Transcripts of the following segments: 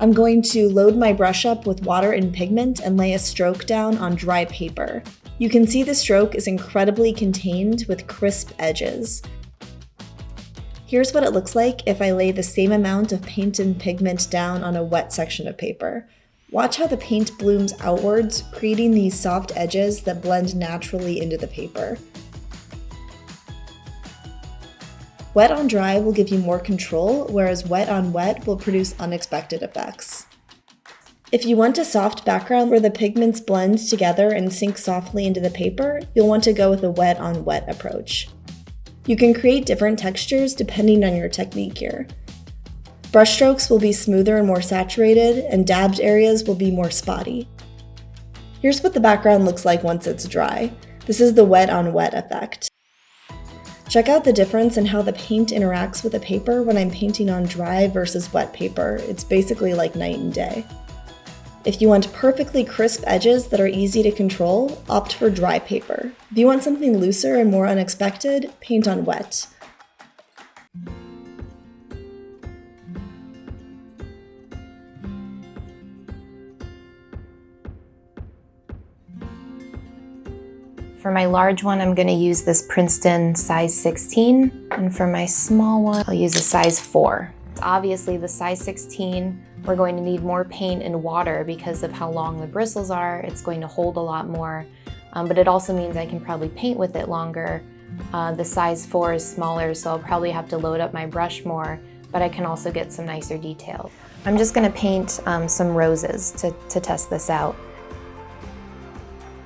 I'm going to load my brush up with water and pigment and lay a stroke down on dry paper. You can see the stroke is incredibly contained with crisp edges. Here's what it looks like if I lay the same amount of paint and pigment down on a wet section of paper. Watch how the paint blooms outwards, creating these soft edges that blend naturally into the paper. Wet on dry will give you more control, whereas wet on wet will produce unexpected effects. If you want a soft background where the pigments blend together and sink softly into the paper, you'll want to go with a wet on wet approach. You can create different textures depending on your technique here. Brush strokes will be smoother and more saturated, and dabbed areas will be more spotty. Here's what the background looks like once it's dry. This is the wet on wet effect. Check out the difference in how the paint interacts with the paper when I'm painting on dry versus wet paper. It's basically like night and day. If you want perfectly crisp edges that are easy to control, opt for dry paper. If you want something looser and more unexpected, paint on wet. For my large one, I'm going to use this Princeton size 16, and for my small one, I'll use a size 4. Obviously, the size 16, we're going to need more paint and water because of how long the bristles are. It's going to hold a lot more, but it also means I can probably paint with it longer. The size 4 is smaller, so I'll probably have to load up my brush more, but I can also get some nicer detail. I'm just going to paint some roses to test this out.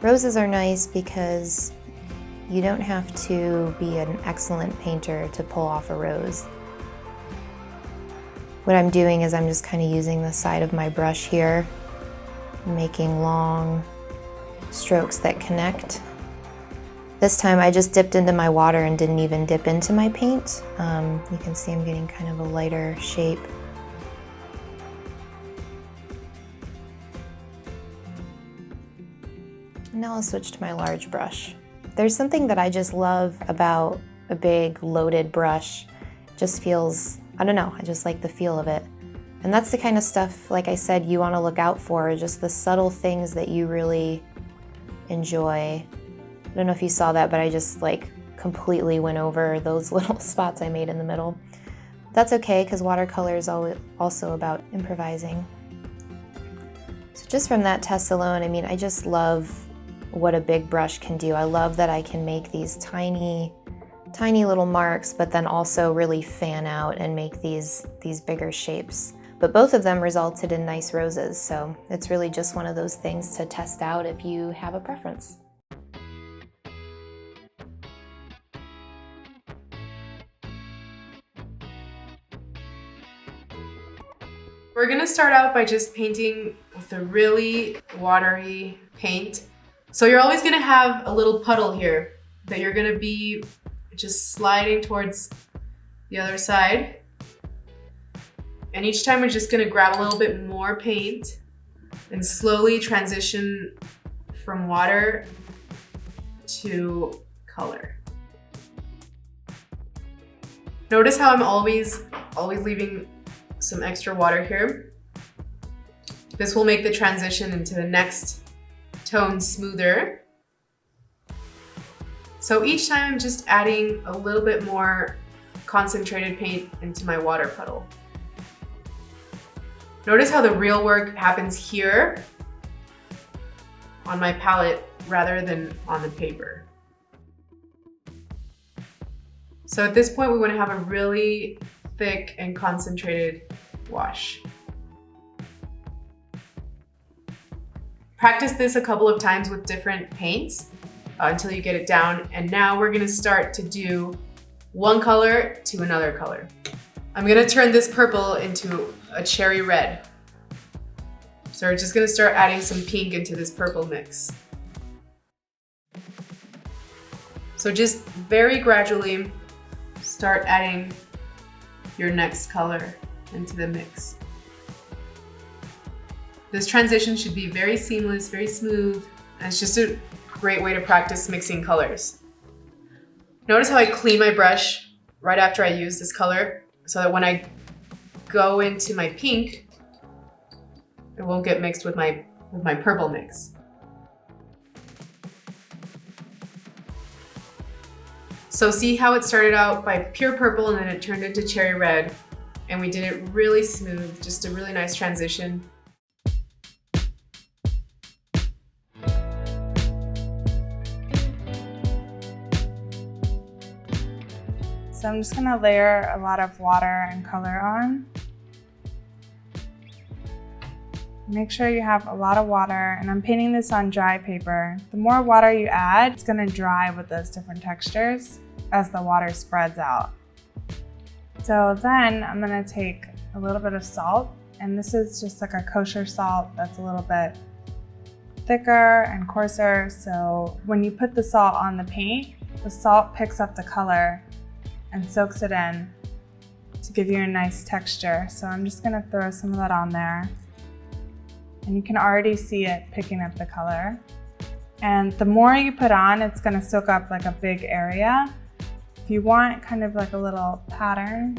Roses are nice because you don't have to be an excellent painter to pull off a rose. What I'm doing is I'm just kind of using the side of my brush here, making long strokes that connect. This time I just dipped into my water and didn't even dip into my paint. You can see I'm getting kind of a lighter shape. Now I'll switch to my large brush. There's something that I just love about a big loaded brush. It just feels, I don't know, I just like the feel of it. And that's the kind of stuff, like I said, you want to look out for, just the subtle things that you really enjoy. I don't know if you saw that, but I just like completely went over those little spots I made in the middle. That's okay, because watercolor is also about improvising. So just from that test alone, I mean, I just love what a big brush can do. I love that I can make these tiny little marks, but then also really fan out and make these bigger shapes. But both of them resulted in nice roses, so it's really just one of those things to test out if you have a preference. We're gonna start out by just painting with a really watery paint. So you're always gonna have a little puddle here that you're gonna be just sliding towards the other side. And each time we're just gonna grab a little bit more paint and slowly transition from water to color. Notice how I'm always leaving some extra water here. This will make the transition into the next tone smoother. So each time I'm just adding a little bit more concentrated paint into my water puddle. Notice how the real work happens here on my palette rather than on the paper. So at this point, we want to have a really thick and concentrated wash. Practice this a couple of times with different paints until you get it down. And now we're gonna start to do one color to another color. I'm gonna turn this purple into a cherry red. So we're just gonna start adding some pink into this purple mix. So just very gradually start adding your next color into the mix. This transition should be very seamless, very smooth, and it's just a great way to practice mixing colors. Notice how I clean my brush right after I use this color so that when I go into my pink, it won't get mixed with my purple mix. So see how it started out by pure purple and then it turned into cherry red, and we did it really smooth, just a really nice transition. So I'm just gonna layer a lot of water and color on. Make sure you have a lot of water, and I'm painting this on dry paper. The more water you add, it's gonna dry with those different textures as the water spreads out. So then I'm gonna take a little bit of salt, and this is just like a kosher salt that's a little bit thicker and coarser. So when you put the salt on the paint, the salt picks up the color and soaks it in to give you a nice texture. So I'm just gonna throw some of that on there. And you can already see it picking up the color. And the more you put on, it's gonna soak up like a big area. If you want kind of like a little pattern,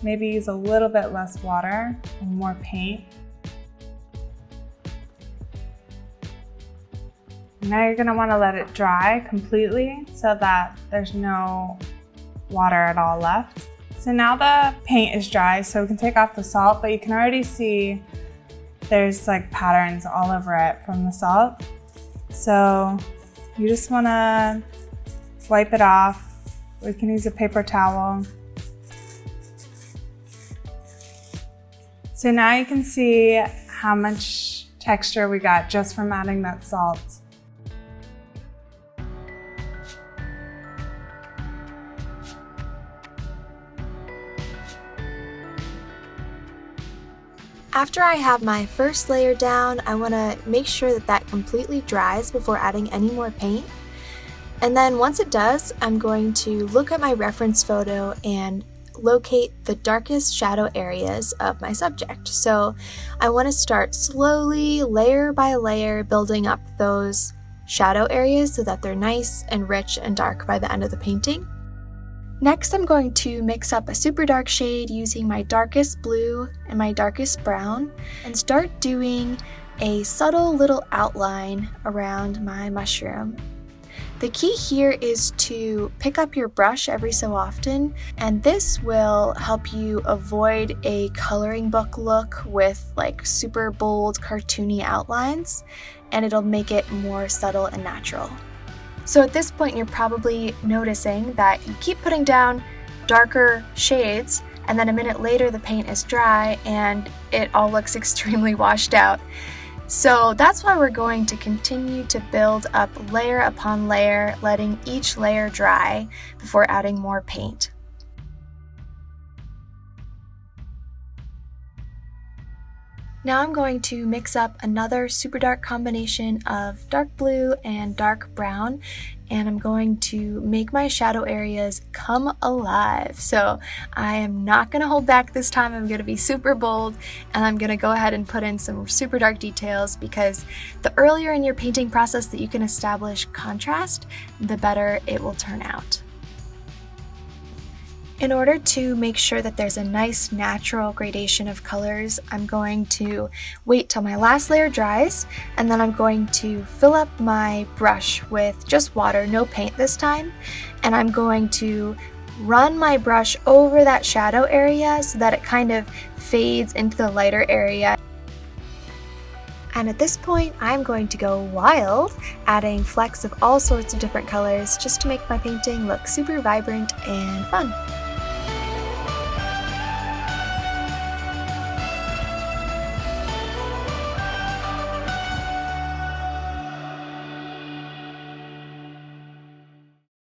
maybe use a little bit less water and more paint. Now you're gonna wanna let it dry completely so that there's no water at all left. So now the paint is dry, so we can take off the salt, but you can already see there's like patterns all over it from the salt. So you just wanna wipe it off. We can use a paper towel. So now you can see how much texture we got just from adding that salt. After I have my first layer down, I want to make sure that that completely dries before adding any more paint. And then once it does, I'm going to look at my reference photo and locate the darkest shadow areas of my subject. So I want to start slowly, layer by layer, building up those shadow areas so that they're nice and rich and dark by the end of the painting. Next, I'm going to mix up a super dark shade using my darkest blue and my darkest brown and start doing a subtle little outline around my mushroom. The key here is to pick up your brush every so often, and this will help you avoid a coloring book look with like super bold cartoony outlines, and it'll make it more subtle and natural. So at this point, you're probably noticing that you keep putting down darker shades, and then a minute later the paint is dry and it all looks extremely washed out. So that's why we're going to continue to build up layer upon layer, letting each layer dry before adding more paint. Now I'm going to mix up another super dark combination of dark blue and dark brown, and I'm going to make my shadow areas come alive. So I am not going to hold back this time. I'm going to be super bold, and I'm going to go ahead and put in some super dark details, because the earlier in your painting process that you can establish contrast, the better it will turn out. In order to make sure that there's a nice natural gradation of colors, I'm going to wait till my last layer dries, and then I'm going to fill up my brush with just water, no paint this time, and I'm going to run my brush over that shadow area so that it kind of fades into the lighter area. And at this point, I'm going to go wild, adding flecks of all sorts of different colors just to make my painting look super vibrant and fun.